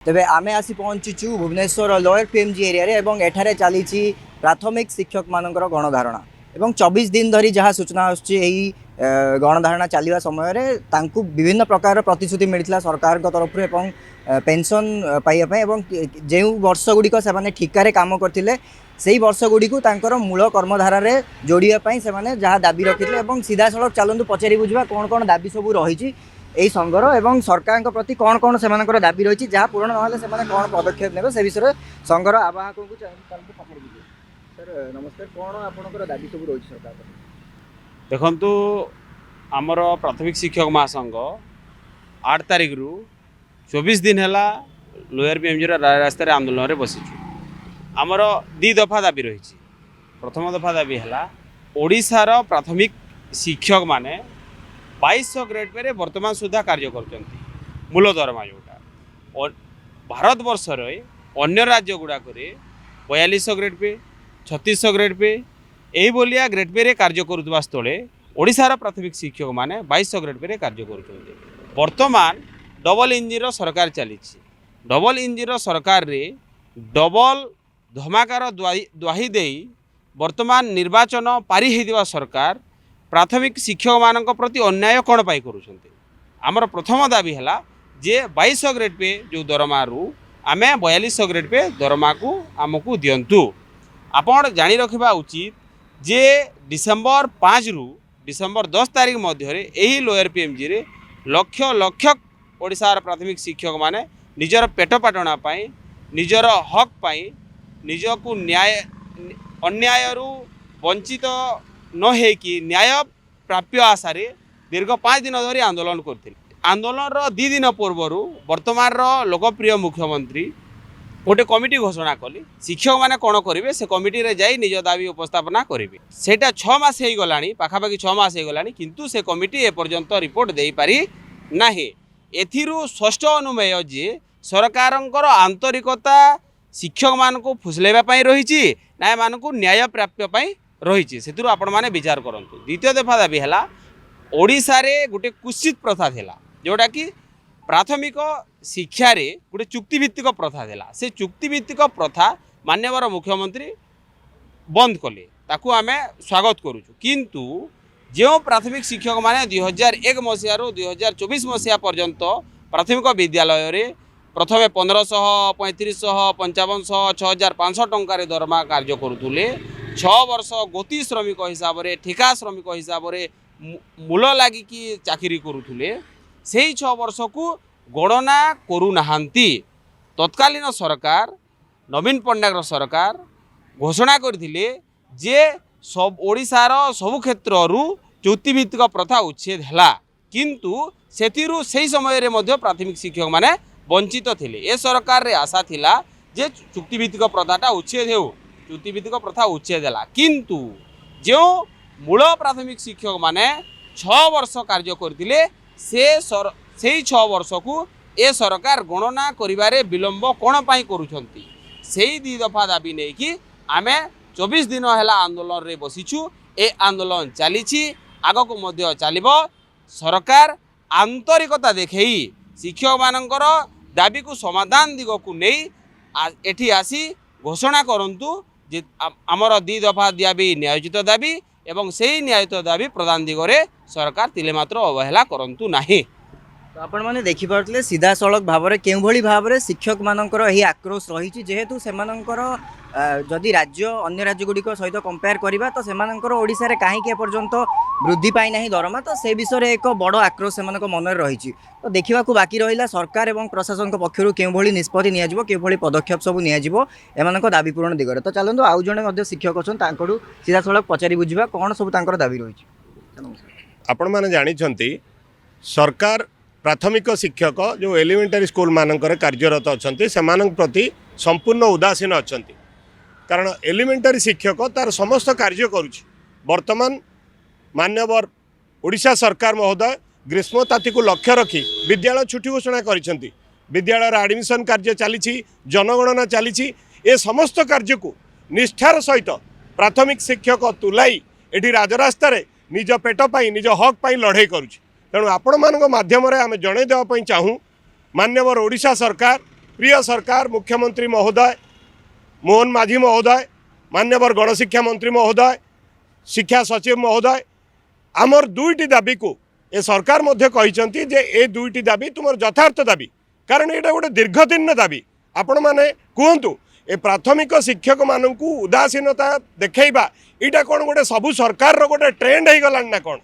तेबे आमे आसी पहुंचीचु भुवनेश्वर लोअर पीएमजी एरिया रे एवं एठारे चली प्राथमिक शिक्षक मानकर गणधारणा एवं 24 दिन धरी जहाँ सूचना आसुची एही गणधारणा चलवा समय रे तांकु विभिन्न प्रकार प्रतिश्रुति मिलता सरकार तरफ एवं पेंशन पाइबा एवं जो वर्ष गुड़िक से ठिकार काम करते से वर्ष गुड़िक मूल कर्मधारा रे जोड़ापी से जहाँ दाबी रखिते और सीधा सड़क चलतु पचारि बुझा कौन कौन दाबी सब रही यही संघर एवं सरकार प्रति कौन कौन से दाबी रही जहाँ पूरण ना कौन पदक्षेप ने से विषय संघर आवाहक को सर नमस्कार कौन आपंकर दाबी सब रही सरकार देखु आमर प्राथमिक शिक्षक महासंघ 8 तारिख रु 24 दिन है लोअर पीएमजी रास्तार आंदोलन में बसीचु आमर 2 दफा दाबी रही प्रथम दफा दाबी है ओडिशार प्राथमिक शिक्षक माने 2200 ग्रेड पे वर्तमान सुधा कार्य कर मूल दरमा जोटा और भारत वर्ष अन्य राज्य गुड़ाक 4200 ग्रेड पे 3600 ग्रेड पे यही भलिया ग्रेड पे कार्य करुवा स्थले ओडिशार प्राथमिक शिक्षक माने 2200 ग्रेड पे कार्य कर वर्तमान डबल इंजिन सरकार चली डबल इंजिन सरकार रे डबल धमाकार द्वाही दे वर्तमान निर्वाचन पारी होइदिवा सरकार प्राथमिक शिक्षक मान प्रति अन्याय कौन पाई करुछंती आमर प्रथम दाबी है जे 2200 ग्रेड पे जो दरमा रु आमे 4200 ग्रेड पे दरमा को आमको दिंतु आपण जानी रखा उचित जे डिसेम्बर 5 रु डिसेम्बर 10 तारिख मध्य यही लोअर पीएमजी रे लक्ष लक्ष ओडिशार प्राथमिक शिक्षक माने निजर पेट पाटना पाई निजर हक पाई निजको न्याय अन्याय वंचित न हे कि न्याय प्राप्य आशा रे दीर्घ 5 दिन धरी आंदोलन करते आंदोलन 2 दिन पूर्वर वर्तमान लोकप्रिय मुख्यमंत्री गोटे कमिटी घोषणा कली शिक्षक माने कौन करेंगे से कमिटी रे जाई निज दाबी उपस्थापना करेंगे सेटा 6 मास हो गलानी पाखापाखि 6 मास हो गलानी किंतु से कमिटी एपर्यंत रिपोर्ट दे पारी नाही एथिरु षष्ठ अनुमेय जे सरकारंकर आंतरिकता शिक्षक मान को फुसलेबा पई रही ना मानकु न्याय प्राप्य पई रही से आपण मैंने विचार करूँ द्वितीय दफा दाबी है ओडिशा रे गोटे कुत्सित प्रथा थिला जोटा कि प्राथमिक शिक्षा रे गोटे चुक्तिभित्तिक प्रथा थिला से चुक्तिभित्तिक प्रथा माननीय मुख्यमंत्री बंद कले ताकू आमे स्वागत करूँ किंतु जो प्राथमिक शिक्षक माने 2001 मसीह रु 2024 मसीहा पर्यंत प्राथमिक विद्यालय रे प्रथमे 1500 3500 5500 6500 टंकार दरमा कार्य करुले 6 वर्ष गति श्रमिक हिसाब से ठिका श्रमिक हिसाब से मूल लगी चाकरी करुले से 6 वर्ष को गणना करूनाहांती तत्कालीन सरकार नवीन पट्टनायक सरकार घोषणा करथिले जे सब ओडिशार सबु क्षेत्रु चुक्तिभित्तिक प्रथा उच्छेद है किंतु सेतिरु से समय रे मध्य प्राथमिक शिक्षक माने वंचित थिले ए सरकार रे आशा थिला जे चुक्तिभित्तिक प्रथाटा उच्छेद हो चुक्तिभित्तिक प्रथा उच्छेद है किंतु जो मूल प्राथमिक शिक्षक माने 6 वर्ष कार्य करथिले से 6 वर्ष को ए सरकार गणना करिबारे विलंब कोन पाई करूछंती सेही 2 दफा दाबी नै कि आमे 24 दिन हैला आंदोलन रे बसिछु ए आंदोलन चलीछि आगो को मध्य चलिबो सरकार आंतरिकता देखई शिक्षक मानकर दाबी को समाधान दिग को नहीं एठी आसी घोषणा करंतु जे आमर 2 दफा दाबी न्यायोचित दाबी एवं से न्यायोचित दाबी प्रदान दिगरे सरकार तिले मात्र अवहेला करंतु नाही तो आपण मैंने देखिपे सीधा सड़क भाव में केउ भली भाव में शिक्षक मानकर यही आक्रोश रही जेहेतु सेमानंकर जदि राज्य अन्य राज्य गुड़िक सहित कंपेयर करवा तो सेमानंकर ओडिशा रे काहेकि एपर्यंत वृद्धि पाई नाही दरमा तो से विषय एक बड़ आक्रोश से मन रही तो देखा बाकी रहा सरकार एवं प्रशासन पक्षर केउ भली निष्पत्ति नियाजिबो केउ भली पदक्षेप सब नियाजिबो एमानक दाबी पूरण दिगरे तो चलतु आउ जणे शिक्षक अच्छा तांकड़ू सीधा सड़क पचारि बुझा कौन सब तांकर दाबी रही आपण माने जानिछंती सरकार प्राथमिक शिक्षक जो एलिमेंटरी स्कूल मानकर कार्यरत अच्छा से प्रति संपूर्ण उदासीन अच्छा कारण एलिमेंटरी शिक्षक तार समस्त कार्य करुच्ची वर्तमान मान्यवर ओडिशा सरकार महोदय ग्रीष्मताती को लक्ष्य रखी विद्यालय छुट्टी घोषणा करिसेंती विद्यालय एडमिशन कार्य चली जनगणना चली ए समस्त कार्य को निष्ठार सहित प्राथमिक शिक्षक तुलाई एटी राजरास्तार निज पेट पाई निज हक पाई लड़ाई करुच्ची तेणु आपण मान माध्यम आम जन देवाई चाहूँ मान्यवर ओडिशा सरकार प्रिय सरकार मुख्यमंत्री महोदय मोहन माझी महोदय मान्यवर गणशिक्षा मंत्री महोदय शिक्षा सचिव महोदय आमर दुईटी दाबी को ए सरकार मध्य कहिसंती जे ए दुईटी दाबी तुमर यथार्थ दाबी कारण एटा गोटे दीर्घदिन दाबी आपण माने कहतु ए प्राथमिक शिक्षक मानू उदासीनता देखा यहाँ कौन गोटे सबू सरकार गोटे ट्रेंड हो गला ना कौन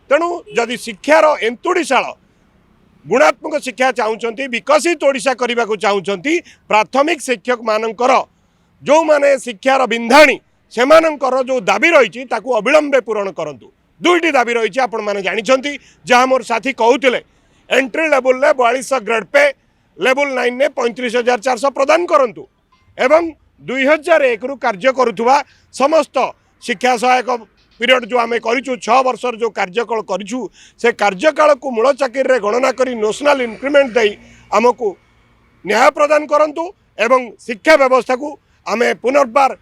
तेणु जदि शिक्षार एंतुड़ीशाल गुणात्मक शिक्षा चाहूँगी विकसित ओडिशा करने को चाहूँगी प्राथमिक शिक्षक मानकर जो माने शिक्षार बिंधाणी से जो दाबी रही अविलंबे पूरण करूँ दुईटी दाबी रही आपण मैंने जानते जहाँ मोर साथी कहते entry level 4200 grade pay level 9 ने 35,400 प्रदान करूँ एवं 2001 रु कार्य करुवा समस्त शिक्षा सहायक पीरियड जो आम करूँ 6 वर्षर जो कार्यकाल करूँ से कार्यकाल को मूल चाकरी गणना करी नेशनल इंक्रीमेंट दे आमको न्याय प्रदान करूँ एवं शिक्षा व्यवस्था को आम पुनर्बार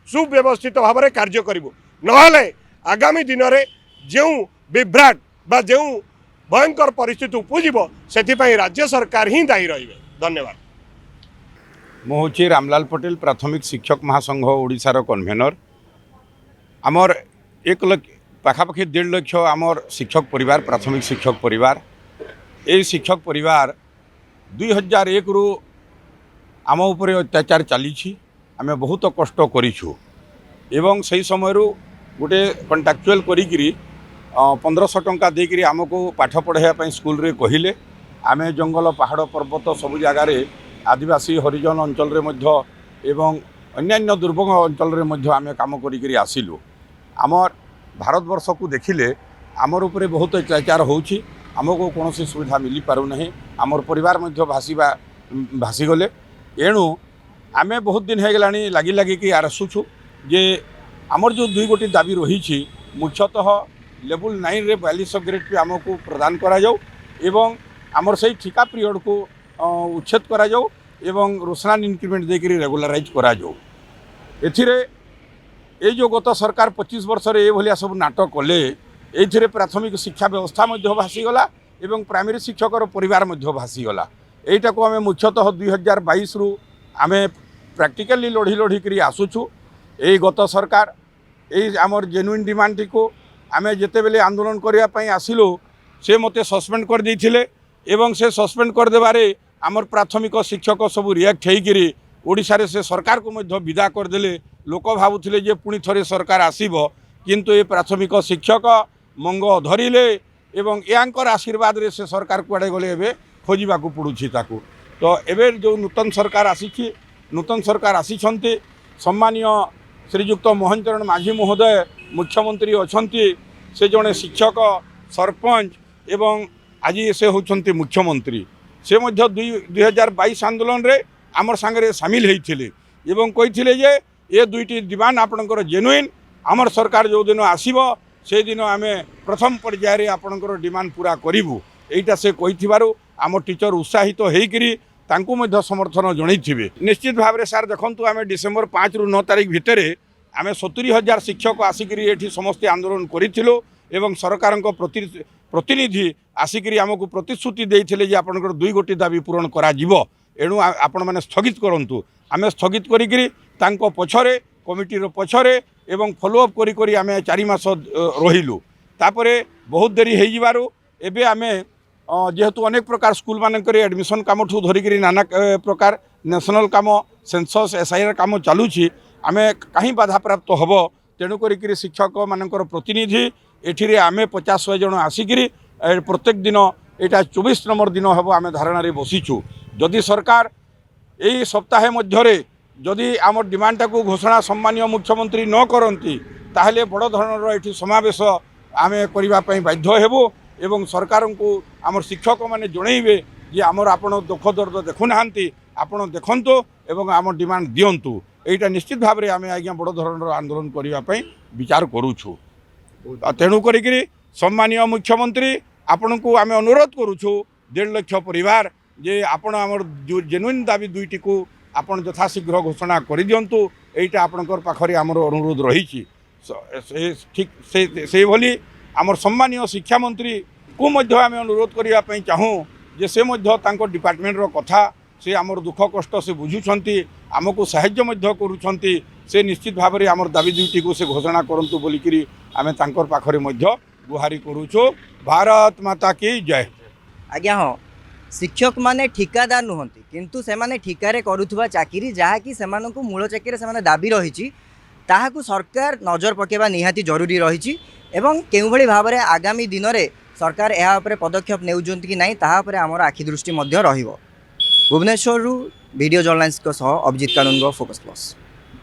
सुव्यवस्थित भाव में कार्य करूँ नहले आगामी दिन में जो विभ्राट बा जो भयंकर परिस्थिति उपजीव से राज्य सरकार ही दायी रही। धन्यवाद। मुझे रामलाल पटेल प्राथमिक शिक्षक महासंघ ओडिशार कन्वेनर आमर 1 लाख पाखापाखि 1.5 लाख आमर शिक्षक परिवार प्राथमिक शिक्षक परिवार ये शिक्षक परिवार 2001 रु आम उपरे अत्याचार चली आम बहुत कष्ट करूँ एवं से समय गोटे कंट्राक्चुअल करी 1500 टंका देकरी आमको पाठ पढ़ाई स्कूल रे कहले आम जंगल पहाड़ पर्वत सबु जगार आदिवासी हरिजन अंचल एवं अन्यान्य दुर्गम अंचल आम कम करी आसिलु आमर भारत वर्ष को देखिले आमर उपरे बहुत अत्याचार होउछि आमको कौन सुविधा मिल पारुना आमर परिवार भासीगले एणु आम बहुत दिन हो गलानी लगी लगिकी आसुछु जे आमर जो 2 गोटी दाबी रही मुख्यतः लेवल 9 रे 4200 ग्रेड पे आमको प्रदान करा जाऊ एवं आमर से ठिका पीरियड को उच्छेद करा जाऊ एवं रोशनाल इंक्रीमेंट देकर रेगुलाराइज करा जाऊ एथिरे ए जो गत सरकार 25 वर्ष रे ए सब नाटक कले एथिरे प्राथमिक शिक्षा व्यवस्था भासीगला एवं प्राइमरी शिक्षकर परिवार भासीगला एटा को आम मुख्यतः 2022 रु आम प्रैक्टिकली लढ़ी लढ़ी करी आसुछु ए गत सरकार ए आमर जेन्युइन डिमांड को आम जिते बेले आंदोलन करने आसिलु से मते सस्पेंड कर देथिले एवं से सस्पेंड कर देबारे आमर प्राथमिक शिक्षक सब रिएक्ट होइकिरी ओडिशा रे से सरकार को मध्य विदा करदेले लोक भावुथिले जे पुणी थरे सरकार आसीबो किंतु ए प्राथमिक शिक्षक मंग धरिले एवं यांकर आशीर्वाद रे से सरकार कुआडे गले एबे खोजिबाकू पड़ुछि ताकू तो एबे जो नूतन सरकार आसीछि नूतन सरकार आसीछन्ते सम्मानीय श्रीयुक्त मोहन चरण माझी महोदय मुख्यमंत्री अछन्ति से जड़े शिक्षक सरपंच एवं आज से होछन्ति मुख्यमंत्री से मध्य 2022 आंदोलन रे आमर सांगरे सामिल होइथिले एवं कहिथिले जे ये दुईटी डिमांड आपणकर जेन्युइन आमर सरकार जो दिन आसीबो से दिन आमे प्रथम पर्याय रे आपणकर डिमांड पूरा करिवु एटा से कहिथिबारु आम टीचर उत्साहित होइकरी तांकु मध्य समर्थन जणैथिबे निश्चित भाव में सार देखंतु आमे डिसेंबर 5 रु 9 तारिख भितर आम 70,000 शिक्षक आसिकी ये समस्ते आंदोलन करूँ एवं सरकार प्रतिनिधि आसिकी आमको प्रतिश्रुति देते जे आपंकर 2 गोटी दाबी पूरण करा एणु आपण मैंने स्थगित करूँ आम स्थगित करी पछरे कमिटीर पछरे एवं फॉलोअप करी आम 4 मास रहिलु तापरे बहुत देरी हो जिबारु एबे आम जेहेतु अनेक प्रकार स्कूल मानक एडमिशन कम ठू धरिकी नाना प्रकार नेशनल कम सेंसस SIR कम चलुछि आम कहीं बाधा प्राप्त हम तेणुक शिक्षक मानकर प्रतिनिधि एठी आम 50 जन आसिकी प्रत्येक दिन यहाँ 24 नंबर दिन हम आम धारणा बसीचु जदि सरकार यही सप्ताहे मध्य जदि आम डिमांडटा को घोषणा सम्मानीय मुख्यमंत्री न करती ताहले बड़ धरणर ये समावेश आम करने बाध्य हेबु एवं सरकार को आम शिक्षक मैंने जनइबे जे आमर आपण दुख दर्द देखुना आपण देखंतु एवं आम डिमांड दियंतु एटा निश्चित भाव में आम आज्ञा बड़ धरणर आंदोलन करने विचार करूँ तेणुक सम्मानीय मुख्यमंत्री आपण को आम अनुरोध करूँ 1.5 लाख परिवार जे आपण आमर जेन्युइन दाबी दुईटी को आपण यथाशीघ्र घोषणा कर दिंतु यहीटा आपणकर पाखरे आमर अनुरोध रही ठीक से भली आमर सम्मानीय शिक्षा मंत्री को मध्य आम अनुरोध करने चाहूँ जे से मध्य तांको डिपार्टमेंट रो कथा से आमर दुख कष्ट से बुझुंट आमको साहाय्य मध्य करुँच से निश्चित भाव में आमर दाबी दुईटी को से घोषणा करूँ बोलिकी आम तांकर पाखरे मध्य गुहारी करुचु। भारत माता की जय। आज्ञा हाँ, शिक्षक माने ठिकादार नुहंती किंतु से माने ठिकारे करुथुवा चाकरी जहाँकि सेमानंकु मूल चाकरी से दाबी रही ताहाकु सरकार नजर पकेबा निहाती जरूरी रही एवं केउ भली भाव में आगामी दिन में सरकार यह पदक्षेप नेउजंती कि नहीं ताहा उपरे आमर आखि दृष्टि मध्य रहिबो। भुवनेश्वर वीडियो जर्नलिस्ट अभिजित कानून फोकस प्लस।